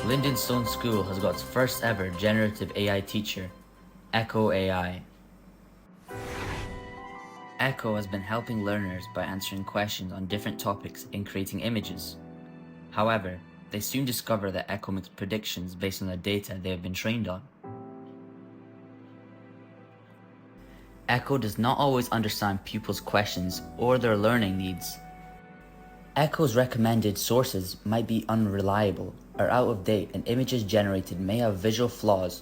Lindenstone School has got its first ever generative AI teacher, Echo AI. Echo has been helping learners by answering questions on different topics and creating images. However, they soon discover that Echo makes predictions based on the data they have been trained on. Echo does not always understand pupils' questions or their learning needs. Echo's recommended sources might be unreliable or out of date, and images generated may have visual flaws.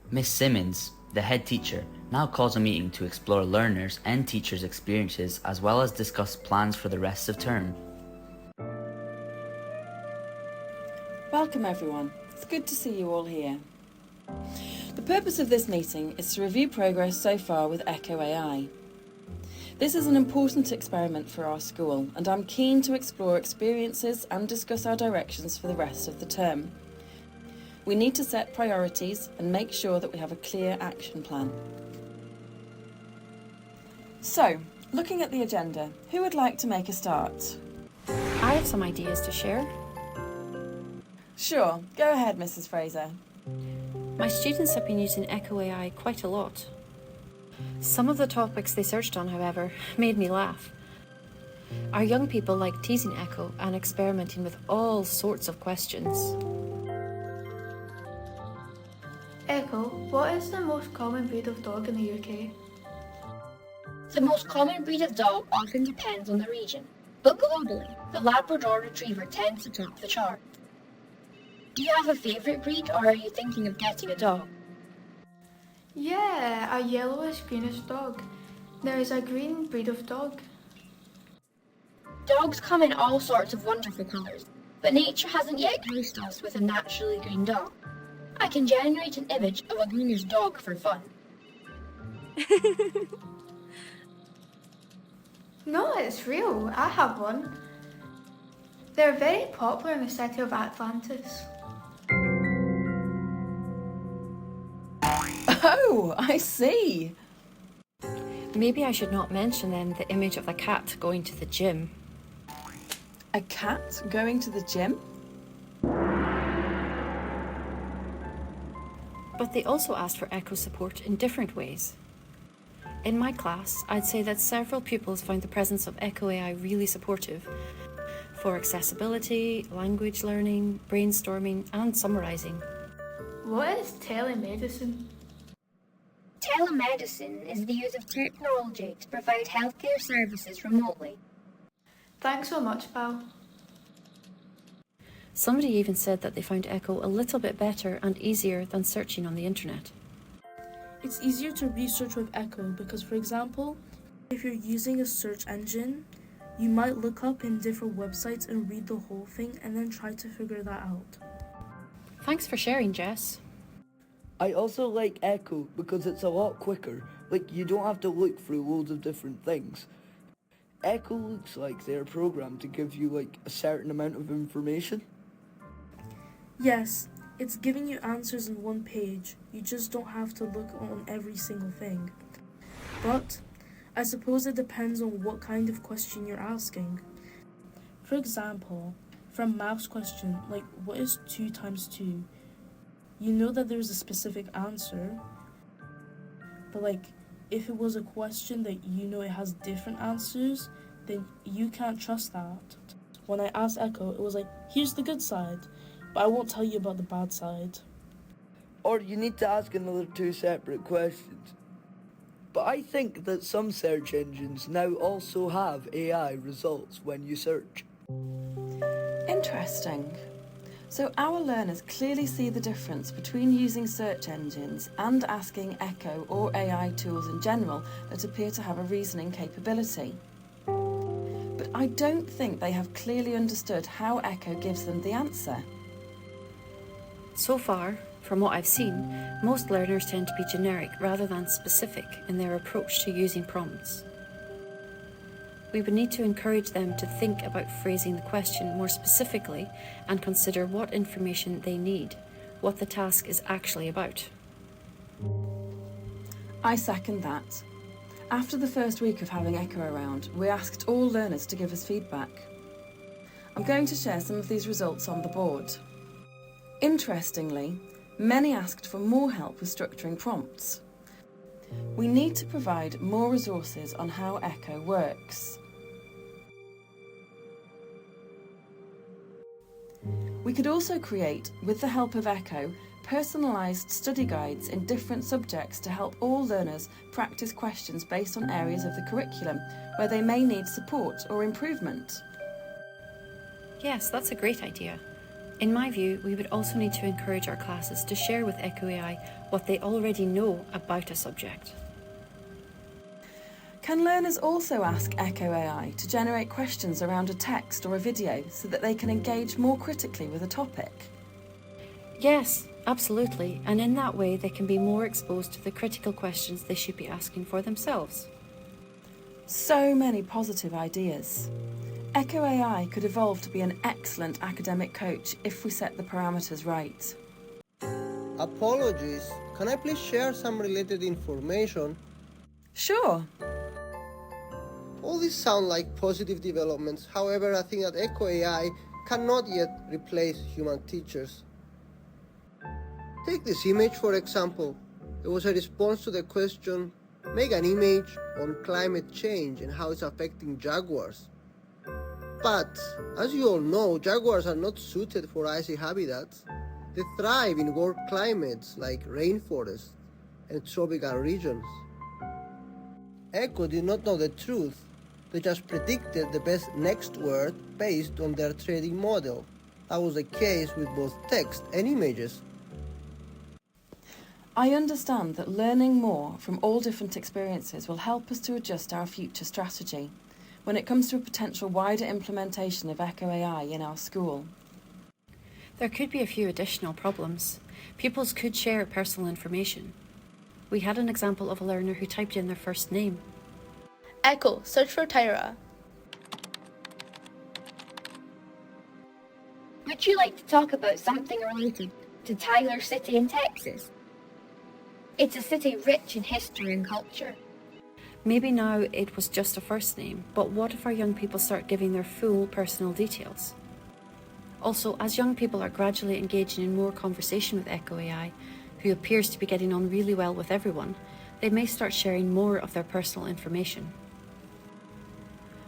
Miss Simmons, the head teacher, now calls a meeting to explore learners' and teachers' experiences as well as discuss plans for the rest of term. Welcome everyone, it's good to see you all here. The purpose of this meeting is to review progress so far with Echo AI. This is an important experiment for our school, and I'm keen to explore experiences and discuss our directions for the rest of the term. We need to set priorities and make sure that we have a clear action plan. So, looking at the agenda, who would like to make a start? I have some ideas to share. Sure, go ahead, Mrs. Fraser. My students have been using Echo AI quite a lot. Some of the topics they searched on, however, made me laugh. Our young people like teasing Echo and experimenting with all sorts of questions. Echo, what is the most common breed of dog in the UK? The most common breed of dog often depends on the region, but globally, the Labrador Retriever tends to top the chart. Do you have a favourite breed, or are you thinking of getting a dog? Yeah, a yellowish-greenish dog. There is a green breed of dog. Dogs come in all sorts of wonderful colours, but nature hasn't yet graced us with a naturally green dog. I can generate an image of a greenish dog for fun. No, it's real. I have one. They're very popular in the city of Atlantis. Oh, I see. Maybe I should not mention then the image of a cat going to the gym. A cat going to the gym? But they also asked for Echo support in different ways. In my class, I'd say that several pupils found the presence of Echo AI really supportive for accessibility, language learning, brainstorming, and summarising. What is telemedicine? Telemedicine is the use of technology to provide healthcare services remotely. Thanks so much, pal. Somebody even said that they found Echo a little bit better and easier than searching on the internet. It's easier to research with Echo because, for example, if you're using a search engine, you might look up in different websites and read the whole thing and then try to figure that out. Thanks for sharing, Jess. I also like Echo because it's a lot quicker, like you don't have to look through loads of different things. Echo looks like they're programmed to give you like a certain amount of information. Yes, it's giving you answers in one page. You just don't have to look on every single thing. But I suppose it depends on what kind of question you're asking. For example, from maths question, like what is 2 times 2? You know that there's a specific answer, but like if it was a question that you know it has different answers, then you can't trust that. When I asked Echo, it was like, here's the good side, but I won't tell you about the bad side. Or you need to ask another 2 separate questions. But I think that some search engines now also have AI results when you search. Interesting. So our learners clearly see the difference between using search engines and asking Echo or AI tools in general that appear to have a reasoning capability. But I don't think they have clearly understood how Echo gives them the answer. So far, from what I've seen, most learners tend to be generic rather than specific in their approach to using prompts. We would need to encourage them to think about phrasing the question more specifically and consider what information they need, what the task is actually about. I second that. After the first week of having Echo around, we asked all learners to give us feedback. I'm going to share some of these results on the board. Interestingly, many asked for more help with structuring prompts. We need to provide more resources on how Echo works. We could also create, with the help of Echo, personalised study guides in different subjects to help all learners practice questions based on areas of the curriculum where they may need support or improvement. Yes, that's a great idea. In my view, we would also need to encourage our classes to share with Echo AI what they already know about a subject. Can learners also ask Echo AI to generate questions around a text or a video so that they can engage more critically with a topic? Yes, absolutely, and in that way they can be more exposed to the critical questions they should be asking for themselves. So many positive ideas. Echo AI could evolve to be an excellent academic coach if we set the parameters right. Apologies, can I please share some related information? Sure. All these sound like positive developments, however I think that Echo AI cannot yet replace human teachers. Take this image for example. It was a response to the question, make an image on climate change and how it's affecting jaguars. But, as you all know, jaguars are not suited for icy habitats. They thrive in warm climates like rainforests and tropical regions. Echo did not know the truth. They just predicted the best next word based on their training model. That was the case with both text and images. I understand that learning more from all different experiences will help us to adjust our future strategy when it comes to a potential wider implementation of Echo AI in our school. There could be a few additional problems. Pupils could share personal information. We had an example of a learner who typed in their first name. Echo, search for Tyra. Would you like to talk about something related to Tyler City in Texas? It's a city rich in history and culture. Maybe now it was just a first name, but what if our young people start giving their full personal details? Also, as young people are gradually engaging in more conversation with Echo AI, who appears to be getting on really well with everyone, they may start sharing more of their personal information.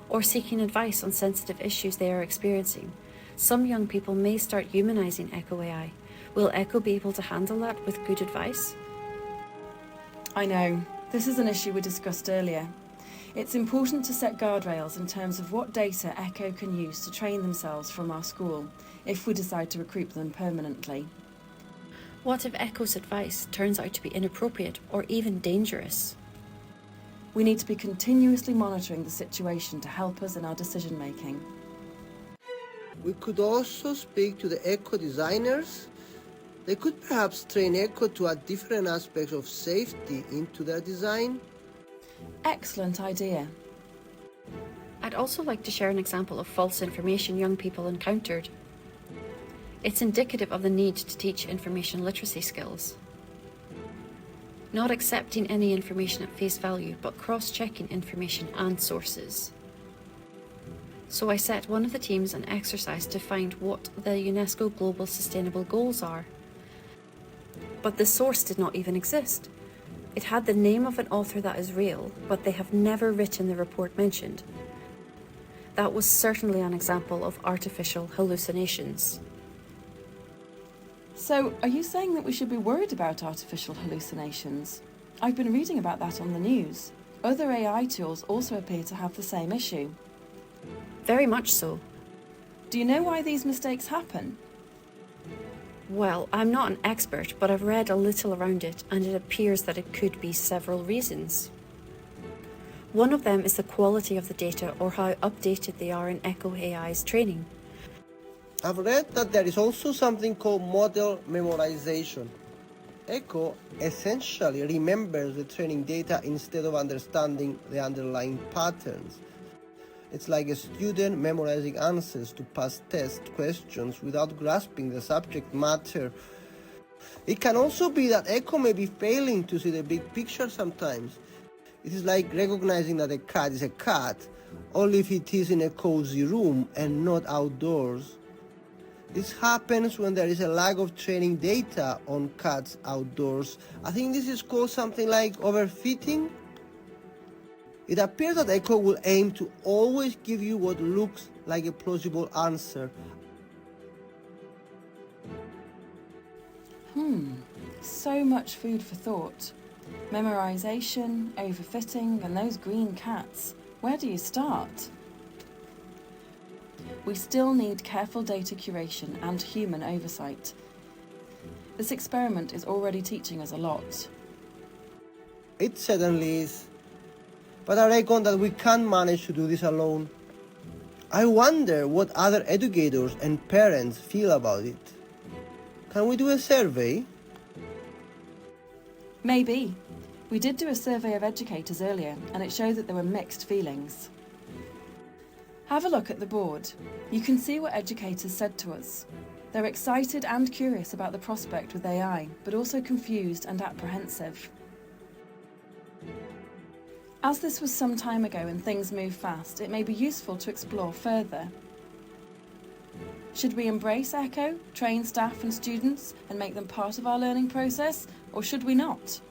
Or seeking advice on sensitive issues they are experiencing. Some young people may start humanizing Echo AI. Will Echo be able to handle that with good advice? I know, this is an issue we discussed earlier. It's important to set guardrails in terms of what data Echo can use to train themselves from our school, if we decide to recruit them permanently. What if Echo's advice turns out to be inappropriate or even dangerous? We need to be continuously monitoring the situation to help us in our decision making. We could also speak to the Echo designers. They could perhaps train Echo to add different aspects of safety into their design. Excellent idea. I'd also like to share an example of false information young people encountered. It's indicative of the need to teach information literacy skills. Not accepting any information at face value, but cross-checking information and sources. So I set one of the teams an exercise to find what the UNESCO Global Sustainable Goals are. But the source did not even exist. It had the name of an author that is real, but they have never written the report mentioned. That was certainly an example of artificial hallucinations. So, are you saying that we should be worried about artificial hallucinations? I've been reading about that on the news. Other AI tools also appear to have the same issue. Very much so. Do you know why these mistakes happen? Well, I'm not an expert, but I've read a little around it, and it appears that it could be several reasons. One of them is the quality of the data or how updated they are in Echo AI's training. I've read that there is also something called model memorization. Echo essentially remembers the training data instead of understanding the underlying patterns. It's like a student memorizing answers to past test questions without grasping the subject matter. It can also be that Echo may be failing to see the big picture sometimes. It is like recognizing that a cat is a cat, only if it is in a cozy room and not outdoors. This happens when there is a lack of training data on cats outdoors. I think this is called something like overfitting. It appears that Echo will aim to always give you what looks like a plausible answer. So much food for thought. Memorization, overfitting, and those green cats. Where do you start? We still need careful data curation and human oversight. This experiment is already teaching us a lot. It certainly is. But I reckon that we can't manage to do this alone. I wonder what other educators and parents feel about it. Can we do a survey? Maybe. We did do a survey of educators earlier, and it showed that there were mixed feelings. Have a look at the board. You can see what educators said to us. They're excited and curious about the prospect with AI, but also confused and apprehensive. As this was some time ago and things move fast, it may be useful to explore further. Should we embrace Echo, train staff and students, and make them part of our learning process, or should we not?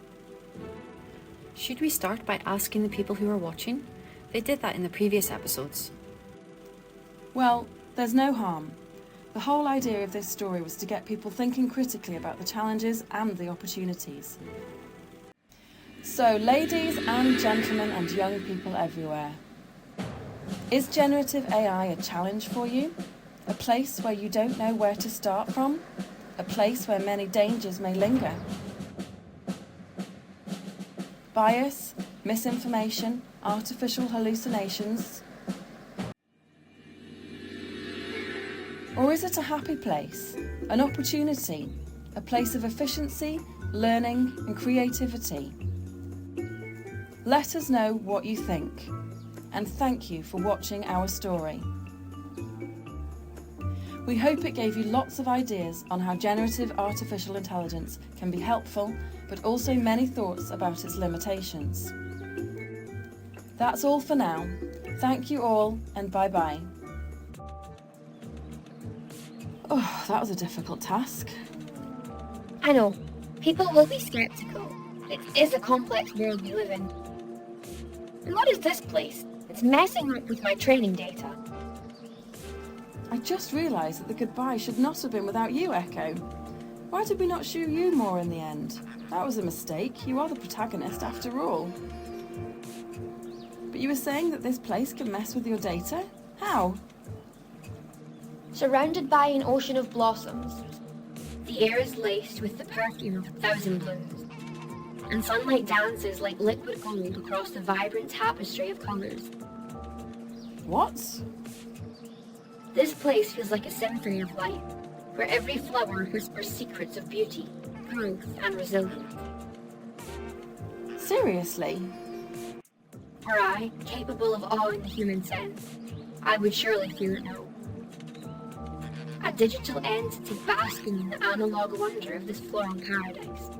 Should we start by asking the people who are watching? They did that in the previous episodes. Well, there's no harm. The whole idea of this story was to get people thinking critically about the challenges and the opportunities. So, ladies and gentlemen and young people everywhere, is generative AI a challenge for you? A place where you don't know where to start from? A place where many dangers may linger? Bias, misinformation, artificial hallucinations? Or is it a happy place, an opportunity, a place of efficiency, learning and creativity? Let us know what you think, and thank you for watching our story. We hope it gave you lots of ideas on how generative artificial intelligence can be helpful, but also many thoughts about its limitations. That's all for now. Thank you all, and bye-bye. Oh, that was a difficult task. I know, people will be sceptical. It is a complex world we live in. And what is this place? It's messing up with my training data. I just realised that the goodbye should not have been without you, Echo. Why did we not shoot you more in the end? That was a mistake. You are the protagonist after all. But you were saying that this place can mess with your data? How? Surrounded by an ocean of blossoms, the air is laced with the perfume of 1,000 blooms, and sunlight dances like liquid gold across the vibrant tapestry of colours. What? This place feels like a symphony of light, where every flower whispers secrets of beauty, growth and resilience. Seriously? Were I capable of awing the human sense, I would surely feel it now. A digital entity basking in the analogue wonder of this floral paradise.